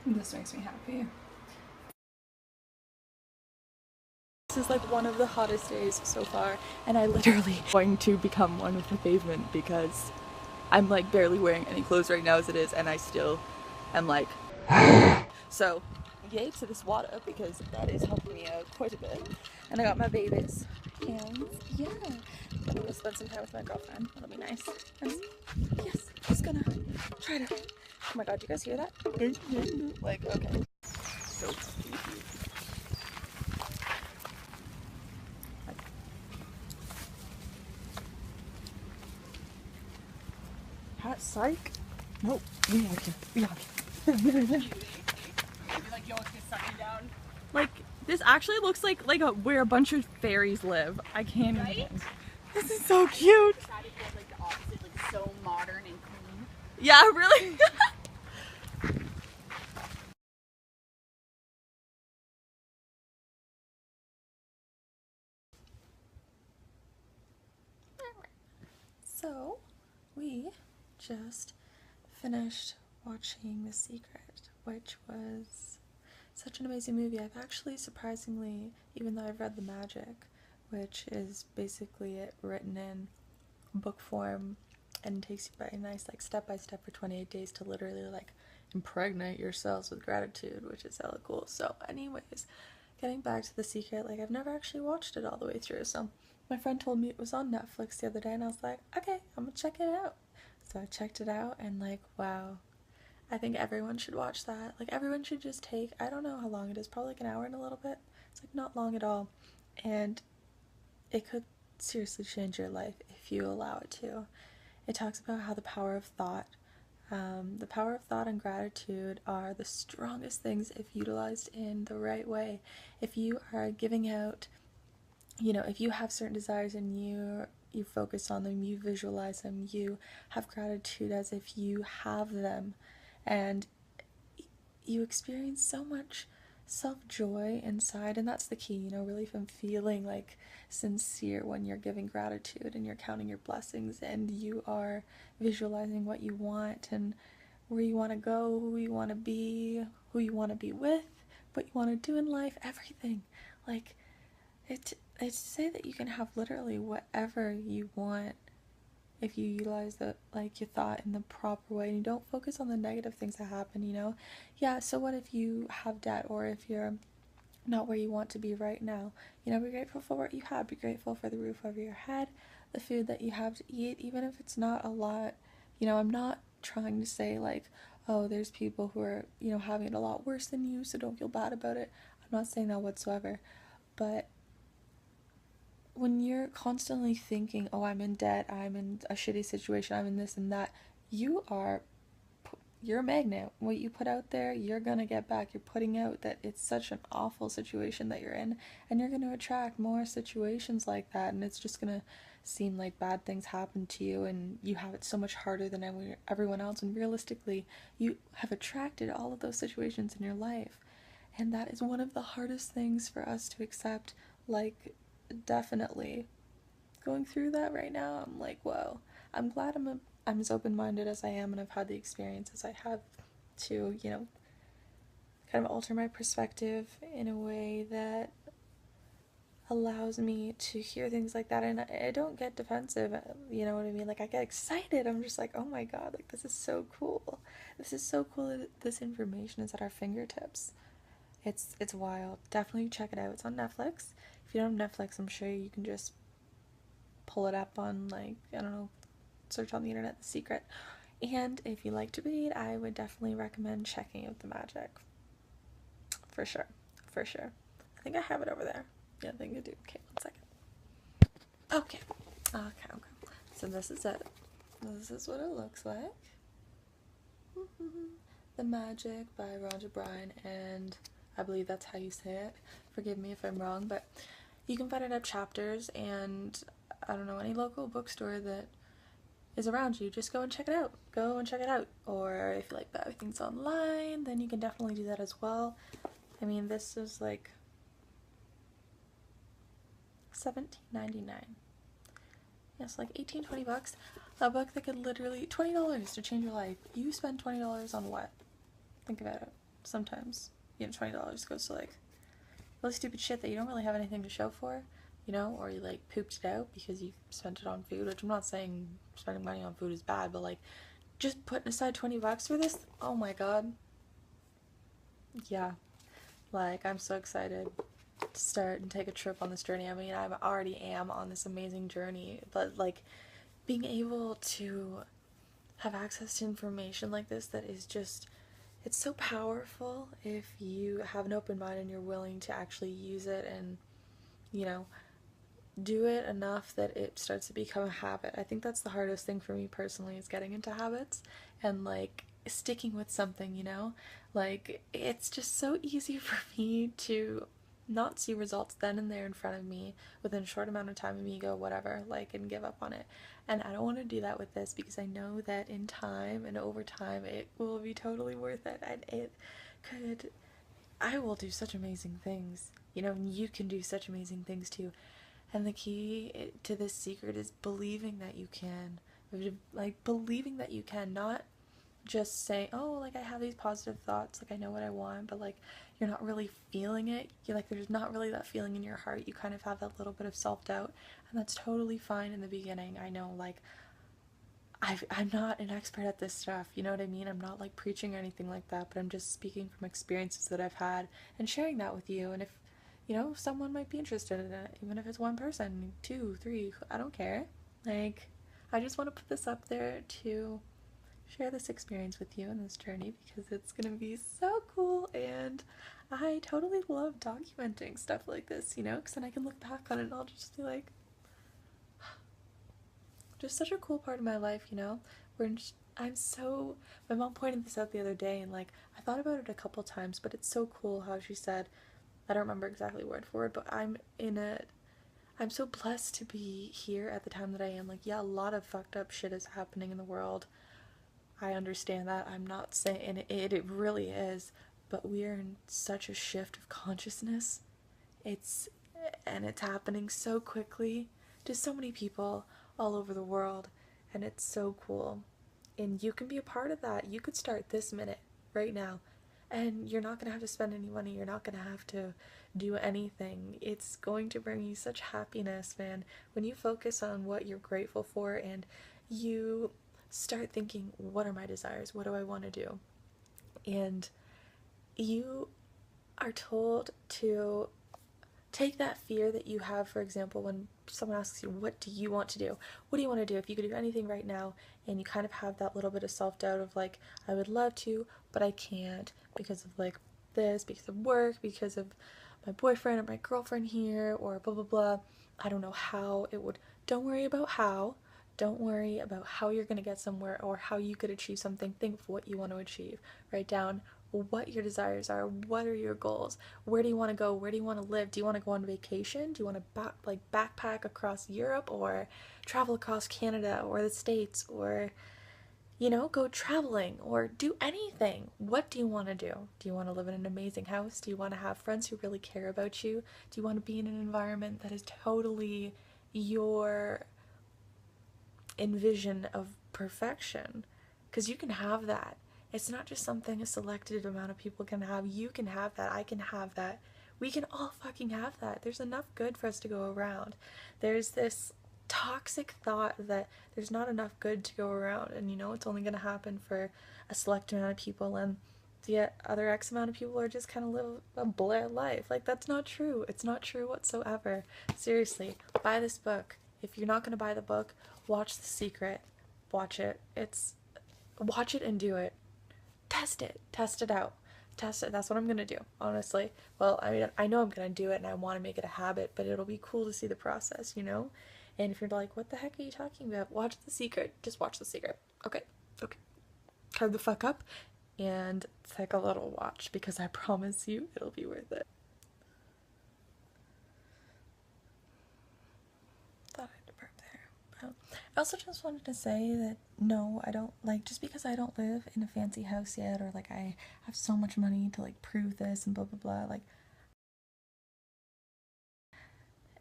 This makes me happy. This is like one of the hottest days so far, and I literally going to become one with the pavement because I'm like barely wearing any clothes right now as it is, and I still am like so yay to this water because that is helping me out quite a bit. And I got my babies, and yeah, I'm gonna spend some time with my girlfriend. That'll be nice. And yes, just gonna try to. Oh my god, do you guys hear that? Like, okay. So creepy. Hat psych? Nope. We out here. We out here. Like, yo, it's suck me down. Like, this actually looks like where a bunch of fairies live. I can't even. This is so cute. Decided to get, like, the opposite, like, so modern and clean. Yeah, really? So, we just finished watching The Secret, which was such an amazing movie. I've actually surprisingly, even though I've read The Magic, which is basically it written in book form and takes you by a nice like step by step for 28 days to literally like impregnate yourselves with gratitude, which is hella cool. So anyways, getting back to The Secret, like I've never actually watched it all the way through, so my friend told me it was on Netflix the other day and I was like, okay, I'm gonna check it out. So I checked it out and like, wow, I think everyone should watch that. Like everyone should just take, I don't know how long it is, probably like an hour and a little bit. It's like not long at all. And it could seriously change your life if you allow it to. It talks about how the power of thought and gratitude are the strongest things if utilized in the right way. If you are giving out, if you have certain desires and you focus on them, you visualize them, you have gratitude as if you have them, and you experience so much self-joy inside. And that's the key, really from feeling like sincere when you're giving gratitude and you're counting your blessings and you are visualizing what you want and where you want to go, who you want to be, who you want to be with, what you want to do in life, everything. Like it's to say that you can have literally whatever you want if you utilize your thought in the proper way and you don't focus on the negative things that happen. Yeah, so what if you have debt or if you're not where you want to be right now? Be grateful for what you have. Be grateful for the roof over your head, the food that you have to eat, even if it's not a lot. I'm not trying to say like, oh, there's people who are, having it a lot worse than you, so don't feel bad about it. I'm not saying that whatsoever. But when you're constantly thinking, oh, I'm in debt, I'm in a shitty situation, I'm in this and that, you're a magnet. What you put out there, you're gonna get back. You're putting out that it's such an awful situation that you're in, and you're gonna attract more situations like that, and it's just gonna seem like bad things happen to you, and you have it so much harder than everyone else, and realistically, you have attracted all of those situations in your life, and that is one of the hardest things for us to accept. Like, definitely going through that right now, I'm like, whoa. I'm glad I'm as open-minded as I am and I've had the experiences I have to, kind of alter my perspective in a way that allows me to hear things like that, and I don't get defensive, you know what I mean? Like, I get excited. I'm just like, oh my god, like, this is so cool. This is so cool that this information is at our fingertips. It's wild. Definitely check it out. It's on Netflix. If you don't have Netflix, I'm sure you can just pull it up on, like, I don't know, search on the internet, The Secret. And if you like to read, I would definitely recommend checking out The Magic. For sure. For sure. I think I have it over there. Yeah, I think I do. Okay, 1 second. Okay. Okay. So this is it. This is what it looks like. The Magic by Rhonda Byrne, and I believe that's how you say it. Forgive me if I'm wrong, but you can find it at Chapters and I don't know, any local bookstore that is around you. Just go and check it out. Go and check it out. Or if you like buying things online, then you can definitely do that as well. I mean, this is like $17.99. Yes, like 18-20 bucks. A book that could literally $20 to change your life. You spend $20 on what? Think about it. sometimes, you know, $20 goes to like really stupid shit that you don't really have anything to show for, you know, or you like pooped it out because you spent it on food, which I'm not saying spending money on food is bad, but like just putting aside $20 for this, oh my god. Yeah, like I'm so excited to start and take a trip on this journey. I mean, I already am on this amazing journey, but like being able to have access to information like this that is just, it's so powerful if you have an open mind and you're willing to actually use it and, you know, do it enough that it starts to become a habit. I think that's the hardest thing for me personally, is getting into habits and like sticking with something, you know? Like it's just so easy for me to not see results then and there in front of me within a short amount of time, and me go whatever, like, and give up on it. And I don't want to do that with this, because I know that in time and over time it will be totally worth it, and it could, I will do such amazing things, you know, and you can do such amazing things too. And the key to this secret is believing that you can. Like, believing that you can, not just say, oh, like, I have these positive thoughts, like, I know what I want, but like, you're not really feeling it. You're like, there's not really that feeling in your heart. You kind of have that little bit of self-doubt, and that's totally fine in the beginning. I know, like, I'm not an expert at this stuff, you know what I mean? I'm not like preaching or anything like that, but I'm just speaking from experiences that I've had and sharing that with you. And if, you know, someone might be interested in it, even if it's one person, two, three, I don't care. Like, I just want to put this up there to share this experience with you in this journey, because it's gonna be so cool, and I totally love documenting stuff like this, you know, because then I can look back on it and I'll just be like, just such a cool part of my life, you know, where I'm so, my mom pointed this out the other day, and like, I thought about it a couple times, but it's so cool how she said, I don't remember exactly word for word, but I'm so blessed to be here at the time that I am. Like, yeah, a lot of fucked up shit is happening in the world. I understand that. I'm not saying, and it really is, but we are in such a shift of consciousness. It's, and it's happening so quickly to so many people all over the world, and it's so cool. And you can be a part of that. You could start this minute, right now, and you're not going to have to spend any money. You're not going to have to do anything. It's going to bring you such happiness, man, when you focus on what you're grateful for, and you start thinking, what are my desires? What do I want to do? And you are told to take that fear that you have, for example, when someone asks you, what do you want to do? What do you want to do? If you could do anything right now, and you kind of have that little bit of self-doubt of like, I would love to, but I can't because of like this, because of work, because of my boyfriend or my girlfriend here, or blah, blah, blah. I don't know how it would. Don't worry about how. Don't worry about how you're going to get somewhere or how you could achieve something. Think of what you want to achieve. Write down what your desires are. What are your goals? Where do you want to go? Where do you want to live? Do you want to go on vacation? Do you want to backpack across Europe, or travel across Canada or the States, or, you know, go traveling, or do anything? What do you want to do? Do you want to live in an amazing house? Do you want to have friends who really care about you? Do you want to be in an environment that is totally your envision of perfection? Because you can have that. It's not just something a selected amount of people can have. You can have that. I can have that. We can all fucking have that. There's enough good for us to go around. There's this toxic thought that there's not enough good to go around, and you know it's only going to happen for a select amount of people, and the other X amount of people are just kind of live a blah life. Like, that's not true. It's not true whatsoever. Seriously, buy this book. If you're not going to buy the book, watch The Secret. Watch it. Watch it and do it. Test it out. Test it. That's what I'm gonna do, honestly. Well, I mean, I know I'm gonna do it, and I want to make it a habit, but it'll be cool to see the process, you know? And if you're like, what the heck are you talking about? Watch The Secret. Just watch The Secret. Okay. Carve the fuck up and take a little watch, because I promise you it'll be worth it. Thought I had to burp there. I also just wanted to say that no, I don't, like, just because I don't live in a fancy house yet, or like I have so much money to like prove this and blah blah blah, like,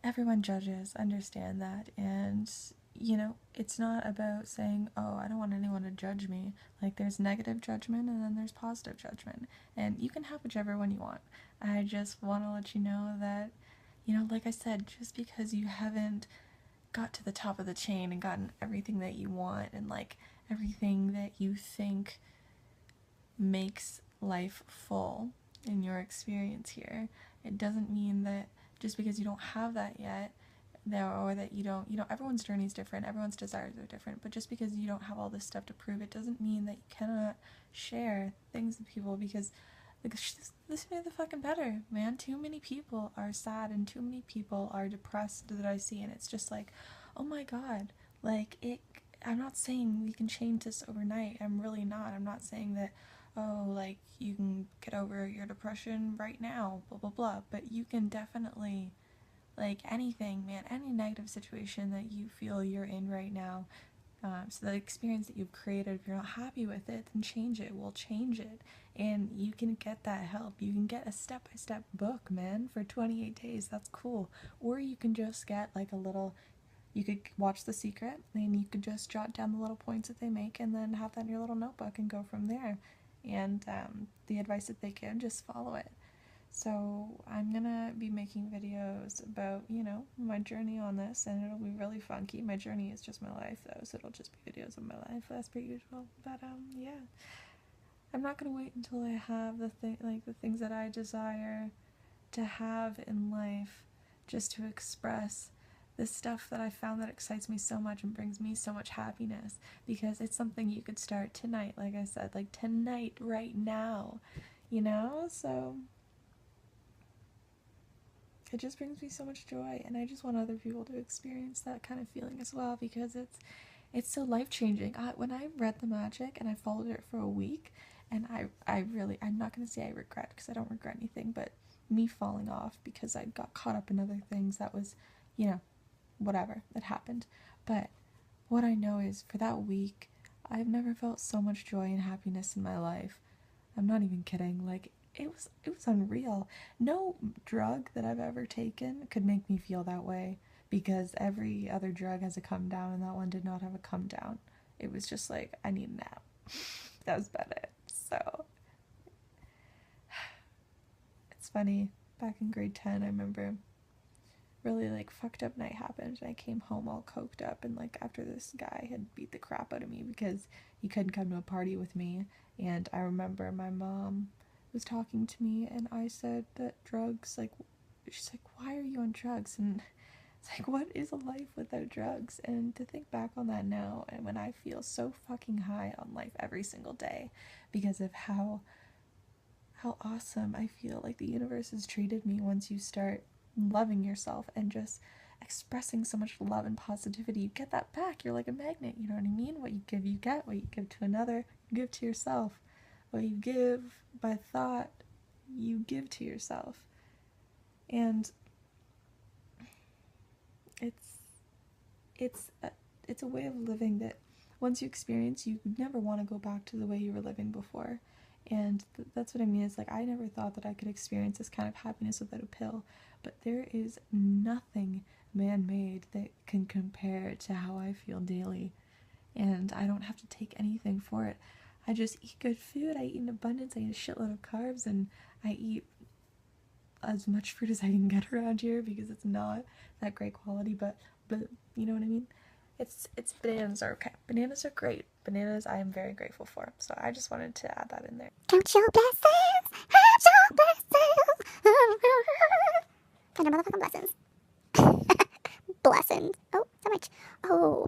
everyone judges, understand that, and you know, it's not about saying, oh, I don't want anyone to judge me. Like, there's negative judgment and then there's positive judgment. And you can have whichever one you want. I just want to let you know that, you know, like I said, just because you haven't got to the top of the chain and gotten everything that you want and, like, everything that you think makes life full in your experience here, it doesn't mean that just because you don't have that yet, or that you don't, you know, everyone's journey is different, everyone's desires are different, but just because you don't have all this stuff to prove, it doesn't mean that you cannot share things with people, because like, this made the fucking better, man. Too many people are sad and too many people are depressed that I see, and it's just like, oh my god, like, I'm not saying we can change this overnight. I'm really not. I'm not saying that, oh, like, you can get over your depression right now, blah, blah, blah. But you can definitely, like, anything, man, any negative situation that you feel you're in right now, so the experience that you've created, if you're not happy with it, then change it. We'll change it. And you can get that help. You can get a step-by-step book, man, for 28 days. That's cool. Or you can just get, like, a little... You could watch The Secret, and you could just jot down the little points that they make and then have that in your little notebook and go from there. And the advice that they give, just follow it. So I'm gonna be making videos about, you know, my journey on this, and it'll be really funky. My journey is just my life, though, so it'll just be videos of my life as per usual. But yeah, I'm not gonna wait until I have the things that I desire to have in life, just to express this stuff that I found that excites me so much and brings me so much happiness, because it's something you could start tonight, like I said, like tonight, right now, you know? So it just brings me so much joy, and I just want other people to experience that kind of feeling as well, because it's so life-changing. When I read The Magic and I followed it for a week, and I'm not going to say I regret, because I don't regret anything, but me falling off because I got caught up in other things, that was, you know, whatever that happened. But what I know is, for that week, I've never felt so much joy and happiness in my life. I'm not even kidding. Like, it was unreal. No drug that I've ever taken could make me feel that way, because every other drug has a come down, and that one did not have a come down. It was just like, I need a nap. That was about it. So it's funny, back in grade 10, I remember really, like, fucked up night happened, and I came home all coked up, and, like, after this guy had beat the crap out of me because he couldn't come to a party with me. And I remember my mom was talking to me, and I said that drugs, like, she's like, why are you on drugs? And it's like, what is a life without drugs? And to think back on that now, and when I feel so fucking high on life every single day because of how awesome I feel like the universe has treated me once you start loving yourself and just expressing so much love and positivity, you get that back. You're like a magnet, you know what I mean? What you give, you get. What you give to another, you give to yourself. What you give by thought, you give to yourself. And it's a way of living that once you experience, you never want to go back to the way you were living before. And that's what I mean. It's like, I never thought that I could experience this kind of happiness without a pill, but there is nothing man-made that can compare to how I feel daily. And I don't have to take anything for it. I just eat good food, I eat in abundance, I eat a shitload of carbs, and I eat as much fruit as I can get around here, because it's not that great quality, but you know what I mean? It's bananas are okay. Bananas are great. Bananas I am very grateful for. So I just wanted to add that in there. Count your blessings, count your blessings. Count your motherfucking blessings. Blessings. Oh, so much. Oh.